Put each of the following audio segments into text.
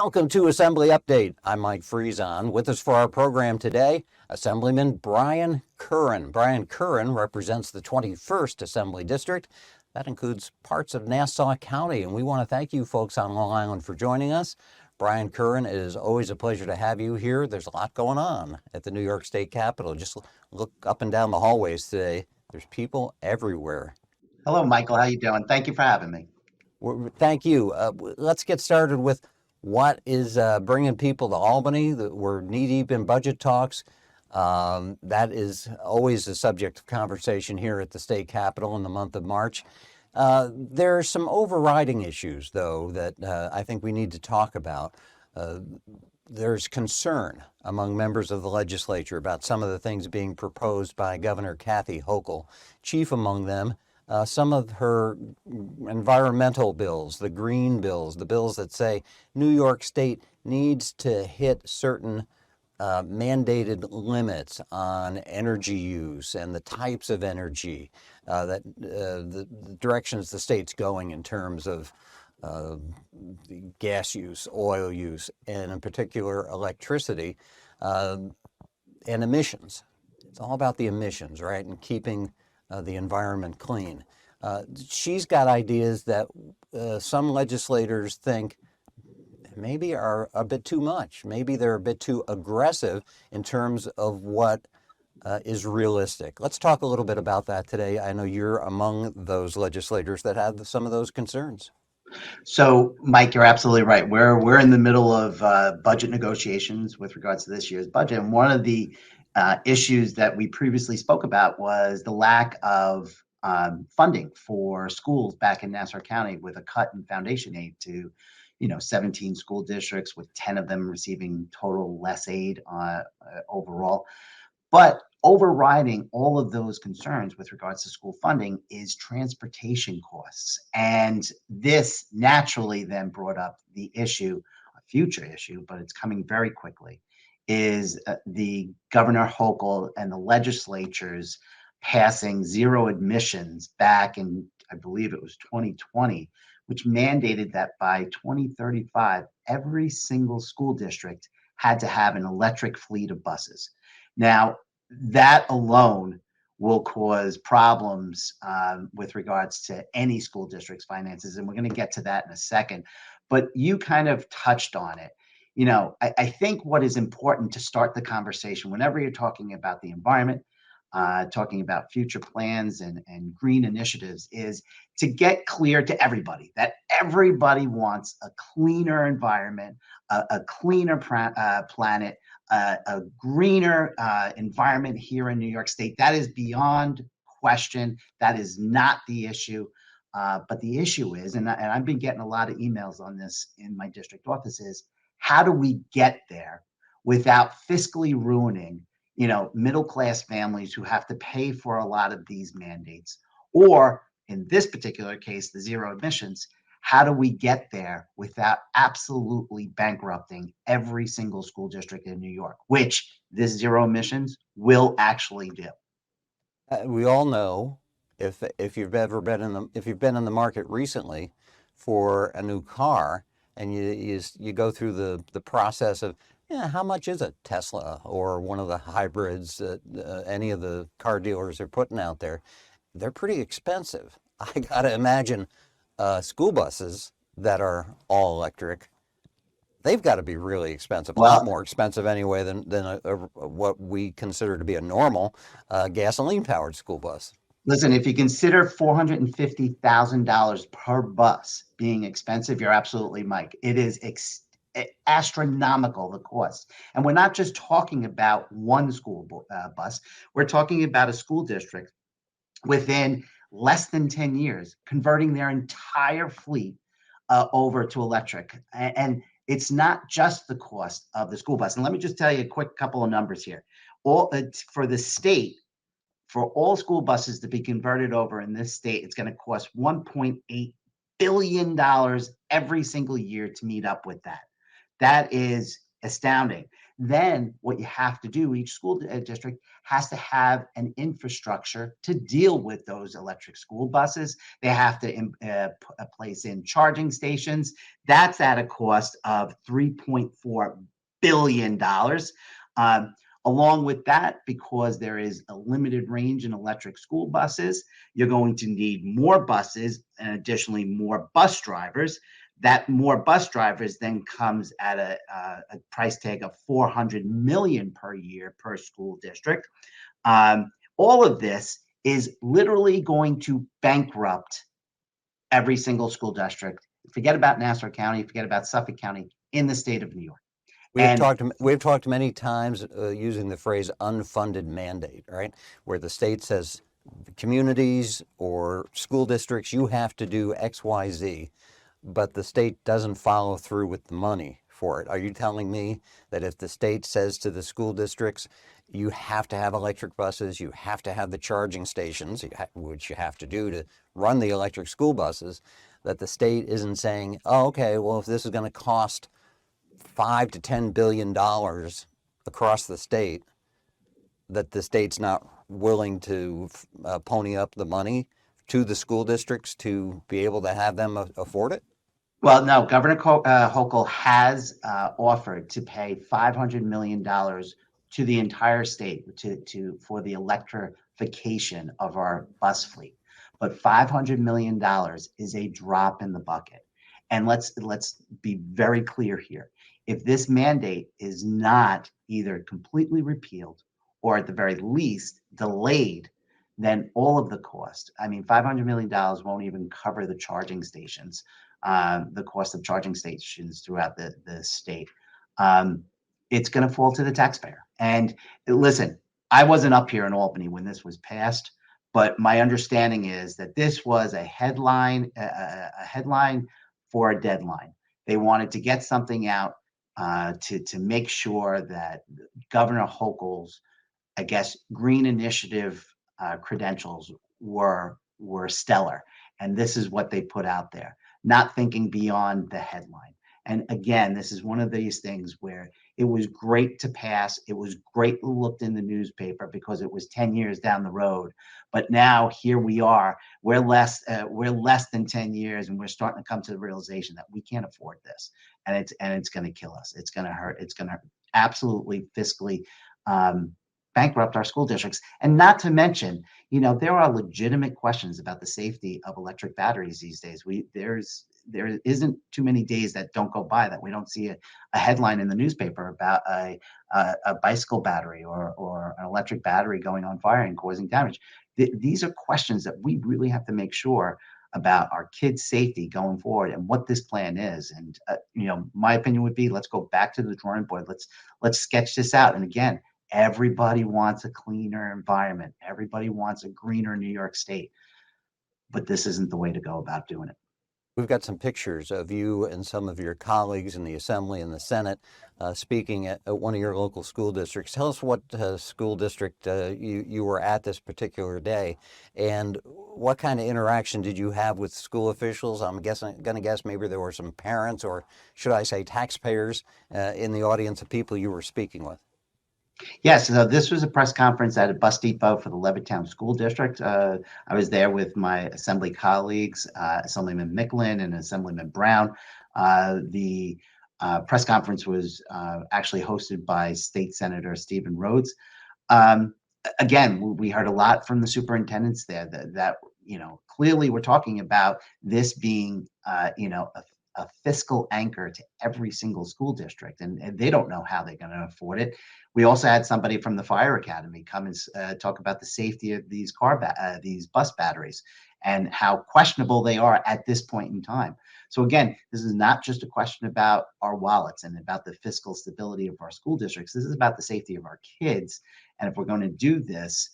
Welcome to Assembly Update. I'm Mike Friesen. With us for our program today, Assemblyman Brian Curran. Brian Curran represents the 21st Assembly District. That includes parts of Nassau County, and we want to thank you folks on Long Island for joining us. Brian Curran, it is always a pleasure to have you here. There's a lot going on at the New York State Capitol. Just look up and down the hallways today. There's people everywhere. Hello, Michael. How you doing? Thank you for having me. Thank you. Let's get started with what is bringing people to Albany. We're knee-deep in budget talks. That is always a subject of conversation here at the state capitol in the month of March. There are some overriding issues, though, that I think we need to talk about. There's concern among members of the legislature about some of the things being proposed by Governor Kathy Hochul. Chief among them, some of her environmental bills, the green bills, the bills that say New York State needs to hit certain mandated limits on energy use and the types of energy, the directions the state's going in terms of gas use, oil use, and in particular electricity, and emissions. It's all about the emissions, right, and keeping the environment clean. She's got ideas that some legislators think maybe are a bit too much. Maybe they're a bit too aggressive in terms of what is realistic. Let's talk a little bit about that today. I know you're among those legislators that have some of those concerns. So, Mike, you're absolutely right. We're in the middle of budget negotiations with regards to this year's budget, and one of the issues that we previously spoke about was the lack of funding for schools back in Nassau County, with a cut in foundation aid to 17 school districts, with 10 of them receiving total less aid overall. But overriding all of those concerns with regards to school funding is transportation costs. And this naturally then brought up the issue, a future issue, but it's coming very quickly, is the Governor Hochul and the legislatures passing zero admissions back in, I believe it was 2020, which mandated that by 2035, every single school district had to have an electric fleet of buses. Now, that alone will cause problems with regards to any school district's finances, and we're going to get to that in a second. But you kind of touched on it. I think what is important to start the conversation whenever you're talking about the environment, talking about future plans and green initiatives, is to get clear to everybody that everybody wants a cleaner environment, a cleaner planet, a greener environment here in New York State. That is beyond question. That is not the issue. But the issue is, and I've been getting a lot of emails on this in my district offices, how do we get there without fiscally ruining, middle-class families who have to pay for a lot of these mandates? Or in this particular case, the zero emissions, how do we get there without absolutely bankrupting every single school district in New York, which this zero emissions will actually do? We all know, if you've ever been in the market recently for a new car, and you go through the process of how much is a Tesla or one of the hybrids that any of the car dealers are putting out there, they're pretty expensive. I gotta imagine school buses that are all electric, they've got to be really expensive, a lot more expensive anyway than what we consider to be a normal gasoline-powered school bus. Listen, if you consider $450,000 per bus being expensive, you're absolutely, Mike. It is astronomical, the cost. And we're not just talking about one school bus. We're talking about a school district within less than 10 years converting their entire fleet over to electric. And it's not just the cost of the school bus. And let me just tell you a quick couple of numbers here. For the state, for all school buses to be converted over in this state, it's going to cost $1.8 billion every single year to meet up with that. That is astounding. Then what you have to do, each school district has to have an infrastructure to deal with those electric school buses. They have to place in charging stations. That's at a cost of $3.4 billion. Um, Along with that, because there is a limited range in electric school buses, you're going to need more buses and additionally more bus drivers. That more bus drivers then comes at a price tag of 400 million per year per school district. All of this is literally going to bankrupt every single school district. Forget about Nassau County, forget about Suffolk County in the state of New York. And We've talked many times using the phrase unfunded mandate, right? Where the state says communities or school districts, you have to do X, Y, Z, but the state doesn't follow through with the money for it. Are you telling me that if the state says to the school districts, you have to have electric buses, you have to have the charging stations, which you have to do to run the electric school buses, that the state isn't saying, oh, okay, well, if this is going to cost $5 to $10 billion across the state, that the state's not willing to pony up the money to the school districts to be able to have them afford it? well, no, Governor Hochul has offered to pay $500 million to the entire state for the electrification of our bus fleet. But $500 million is a drop in the bucket. And let's be very clear here. If this mandate is not either completely repealed or at the very least delayed, then all of the cost, I mean, $500 million won't even cover the charging stations, the cost of charging stations throughout the state. Um, it's going to fall to the taxpayer. And listen, I wasn't up here in Albany when this was passed, but my understanding is that this was a headline, a headline for a deadline. They wanted to get something out to make sure that Governor Hochul's, I guess, green initiative credentials were stellar, and this is what they put out there, not thinking beyond the headline. And again, this is one of these things where it was great to pass. It was great looked in the newspaper because it was 10 years down the road. But now here we are. We're less than 10 years, and we're starting to come to the realization that we can't afford this, and it's going to kill us. It's going to hurt. It's going to absolutely fiscally um, bankrupt our school districts. And not to mention, there are legitimate questions about the safety of electric batteries these days. There isn't too many days that don't go by that we don't see a headline in the newspaper about a bicycle battery or an electric battery going on fire and causing damage. These are questions that we really have to make sure about our kids' safety going forward and what this plan is. And my opinion would be, let's go back to the drawing board. Let's sketch this out. And again, everybody wants a cleaner environment. Everybody wants a greener New York State. But this isn't the way to go about doing it. We've got some pictures of you and some of your colleagues in the Assembly and the Senate speaking at one of your local school districts. Tell us what school district you were at this particular day, and what kind of interaction did you have with school officials? I'm going to guess maybe there were some parents, or should I say taxpayers, in the audience of people you were speaking with. Yes, so this was a press conference at a bus depot for the Levittown School District. I was there with my assembly colleagues, Assemblyman Micklin and Assemblyman Brown. The press conference was actually hosted by State Senator Stephen Rhodes. Um, Again, we heard a lot from the superintendents there that clearly we're talking about this being a fiscal anchor to every single school district, and they don't know how they're going to afford it. We also had somebody from the fire academy come and talk about the safety of these these bus batteries and how questionable they are at this point in time. So again, this is not just a question about our wallets and about the fiscal stability of our school districts. This is about the safety of our kids. And if we're going to do this,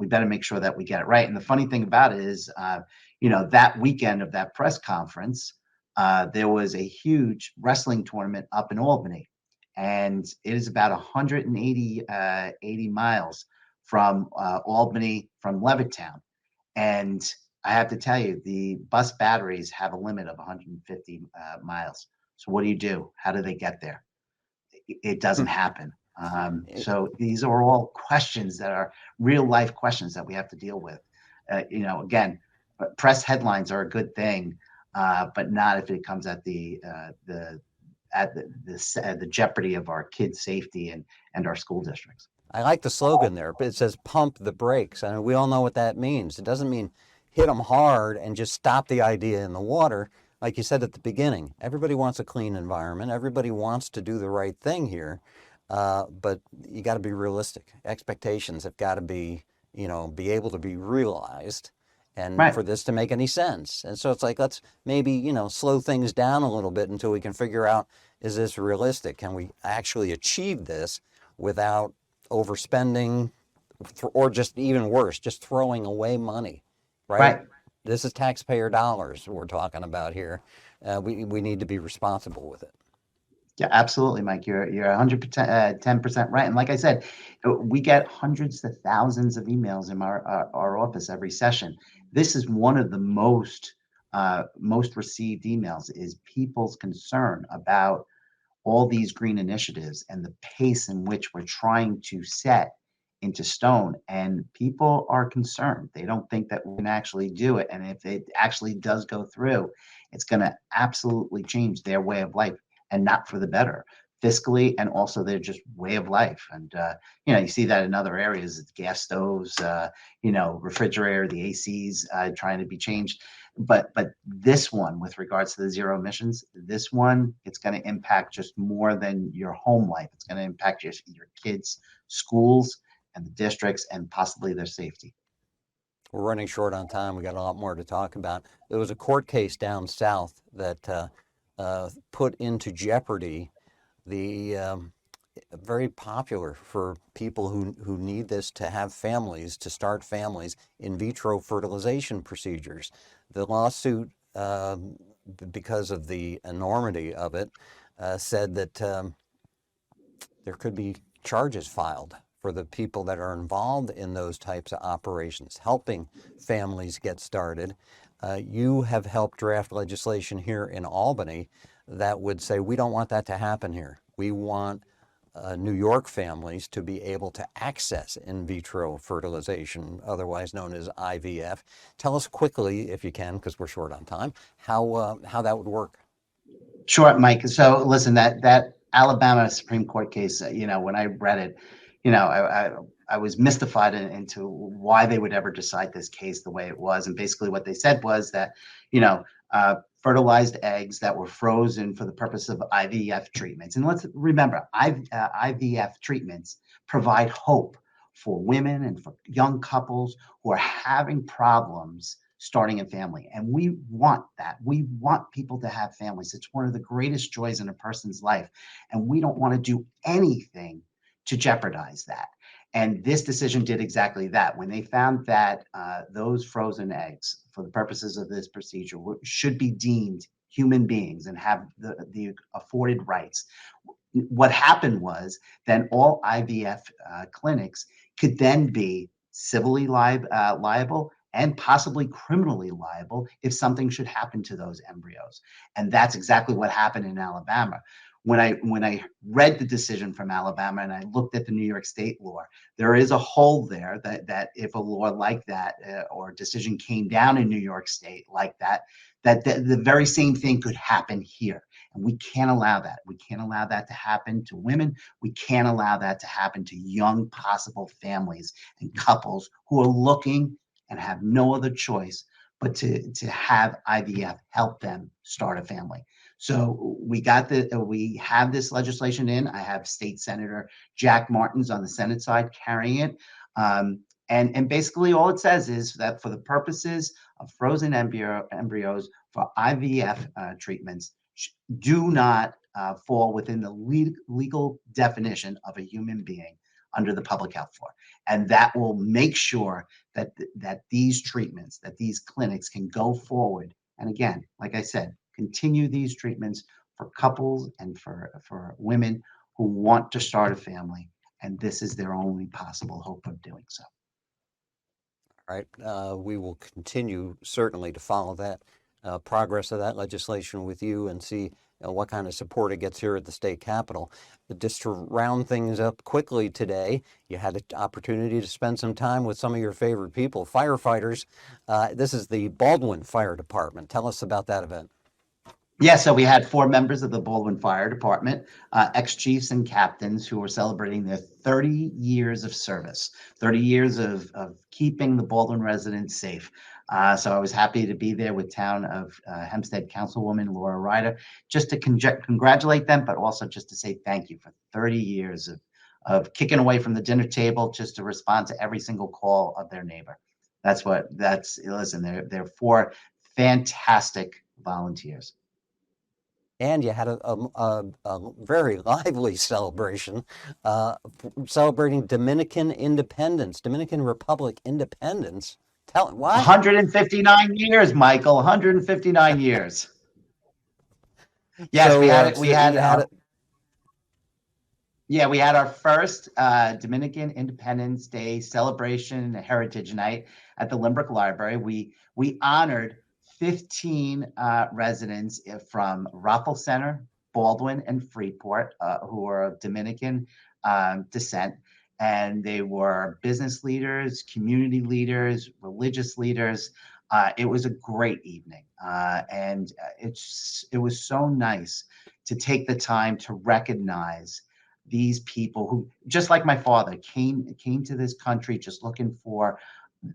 we better make sure that we get it right. And the funny thing about it is, that weekend of that press conference, there was a huge wrestling tournament up in Albany, and it is about 180 80 miles from Albany, from Levittown. And I have to tell you, the bus batteries have a limit of 150 miles. So what do you do? How do they get there? It doesn't happen. So these are all questions that are real life questions that we have to deal with. Again, press headlines are a good thing, but not if it comes at the jeopardy of our kids' safety and our school districts. I like the slogan there, but it says pump the brakes. I mean, we all know what that means. It doesn't mean hit them hard and just stop the idea in the water. Like you said at the beginning, everybody wants a clean environment. Everybody wants to do the right thing here. But you got to be realistic. Expectations have got to be, be able to be realized and Right. for this to make any sense. And so it's like, let's maybe, slow things down a little bit until we can figure out, is this realistic? Can we actually achieve this without overspending, or just even worse, just throwing away money, right? Right. This is taxpayer dollars we're talking about here. We need to be responsible with it. Yeah, absolutely, Mike. You're 100%, 10% right. And like I said, we get hundreds to thousands of emails in our office every session. This is one of the most received emails is people's concern about all these green initiatives and the pace in which we're trying to set into stone. And people are concerned. They don't think that we can actually do it. And if it actually does go through, it's going to absolutely change their way of life and not for the better fiscally and also their just way of life. And you see that in other areas, gas stoves, refrigerator, the ACs trying to be changed. But this one, with regards to the zero emissions, this one, it's going to impact just more than your home life. It's going to impact your kids' schools and the districts and possibly their safety. We're running short on time. We got a lot more to talk about. There was a court case down south that put into jeopardy the very popular for people who need this to have families, to start families, in vitro fertilization procedures. The lawsuit, because of the enormity of it, said that there could be charges filed for the people that are involved in those types of operations, helping families get started. You have helped draft legislation here in Albany that would say, we don't want that to happen here. We want New York families to be able to access in vitro fertilization, otherwise known as IVF. Tell us quickly, if you can, because we're short on time, how that would work. Sure, Mike. So listen, that Alabama Supreme Court case, when I read it, I was mystified into why they would ever decide this case the way it was. And basically, what they said was that, fertilized eggs that were frozen for the purpose of IVF treatments. And let's remember, IVF treatments provide hope for women and for young couples who are having problems starting a family. And we want that. We want people to have families. It's one of the greatest joys in a person's life. And we don't want to do anything to jeopardize that. And this decision did exactly that. When they found that those frozen eggs, for the purposes of this procedure, should be deemed human beings and have the afforded rights, what happened was then all IVF clinics could then be civilly liable and possibly criminally liable if something should happen to those embryos. And that's exactly what happened in Alabama. When I read the decision from Alabama and I looked at the New York State law, there is a hole there that if a law like that or a decision came down in New York State like that, the very same thing could happen here. And we can't allow that. We can't allow that to happen to women. We can't allow that to happen to young possible families and couples who are looking and have no other choice but to have IVF help them start a family. So we have this legislation in. I have State Senator Jack Martins on the Senate side carrying it. And basically all it says is that for the purposes of frozen embryos for IVF treatments, do not fall within the legal definition of a human being under the public health law. And that will make sure that these treatments, that these clinics can go forward. And again, like I said, continue these treatments for couples and for women who want to start a family. And this is their only possible hope of doing so. All right. We will continue certainly to follow that progress of that legislation with you and see what kind of support it gets here at the state capitol. Just to round things up quickly today, you had an opportunity to spend some time with some of your favorite people, firefighters. This is the Baldwin Fire Department. Tell us about that event. Yeah, so we had 4 members of the Baldwin Fire Department, ex-chiefs and captains who were celebrating their 30 years of service, 30 years of keeping the Baldwin residents safe. So I was happy to be there with Town of Hempstead Councilwoman Laura Ryder, just to congratulate them, but also just to say thank you for 30 years of kicking away from the dinner table just to respond to every single call of their neighbor. Listen, they're 4 fantastic volunteers. And you had a very lively celebration, celebrating Dominican independence, Dominican Republic independence. Tell what? 159 years, Michael. 159 years. Yes, So, we had it. so you had it. Yeah, we had our first Dominican Independence Day celebration, Heritage Night at the Limbrick Library. We honored 15 residents from Rothel Center, Baldwin, and Freeport who are of Dominican descent. And they were business leaders, community leaders, religious leaders. It was a great evening. And it was so nice to take the time to recognize these people who, just like my father, came to this country just looking for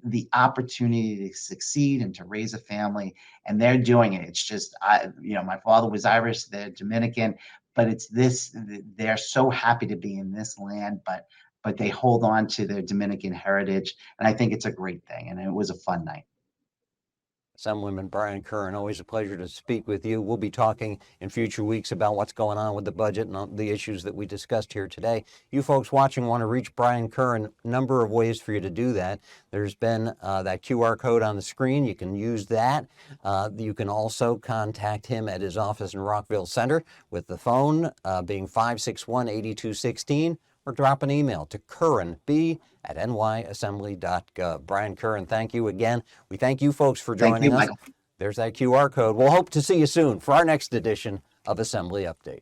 the opportunity to succeed and to raise a family, and they're doing it. It's just, my father was Irish, they're Dominican, but it's this, they're so happy to be in this land, but they hold on to their Dominican heritage, and I think it's a great thing, and it was a fun night. Assemblyman Brian Curran, always a pleasure to speak with you. We'll be talking in future weeks about what's going on with the budget and the issues that we discussed here today. You folks watching want to reach Brian Curran, number of ways for you to do that. There's been that QR code on the screen. You can use that. You can also contact him at his office in Rockville Center with the phone being 561-8216. Or drop an email to curranb@nyassembly.gov. Brian Curran, thank you again. We thank you folks for joining us. Michael. There's that QR code. We'll hope to see you soon for our next edition of Assembly Update.